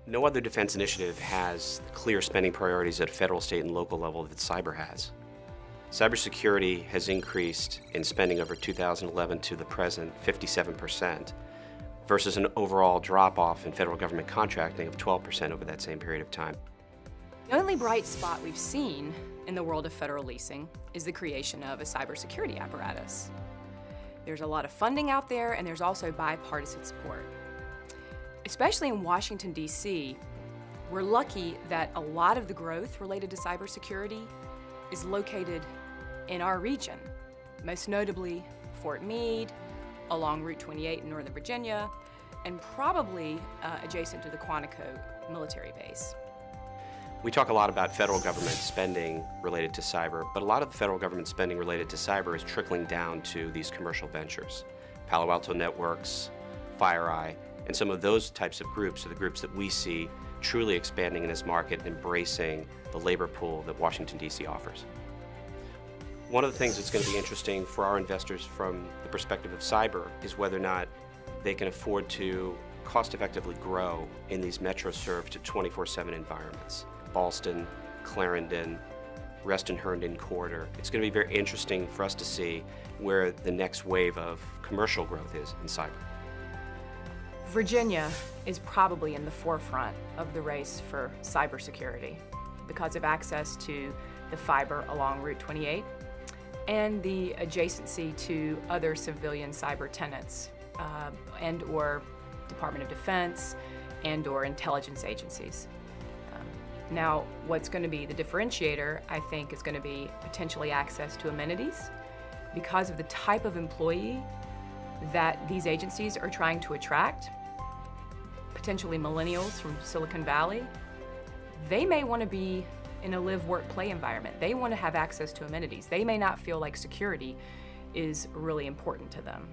No other defense initiative has the clear spending priorities at a federal, state, and local level that cyber has. Cybersecurity has increased in spending over 2011 to the present 57%, versus an overall drop-off in federal government contracting of 12% over that same period of time. The only bright spot we've seen in the world of federal leasing is the creation of a cybersecurity apparatus. There's a lot of funding out there, and there's also bipartisan support. Especially in Washington, D.C., we're lucky that a lot of the growth related to cybersecurity is located in our region, most notably Fort Meade, along Route 28 in Northern Virginia, and probably adjacent to the Quantico military base. We talk a lot about federal government spending related to cyber, but a lot of the federal government spending related to cyber is trickling down to these commercial ventures. Palo Alto Networks, FireEye, and some of those types of groups are the groups that we see truly expanding in this market and embracing the labor pool that Washington, D.C. offers. One of the things that's going to be interesting for our investors from the perspective of cyber is whether or not they can afford to cost-effectively grow in these metro-served 24/7 environments. Ballston, Clarendon, Reston-Herndon corridor. It's going to be very interesting for us to see where the next wave of commercial growth is in cyber. Virginia is probably in the forefront of the race for cybersecurity because of access to the fiber along Route 28 and the adjacency to other civilian cyber tenants and or Department of Defense and or intelligence agencies. Now, what's going to be the differentiator, I think, is going to be potentially access to amenities because of the type of employee that these agencies are trying to attract, potentially millennials from Silicon Valley. They may want to be in a live, work, play environment. They want to have access to amenities. They may not feel like security is really important to them.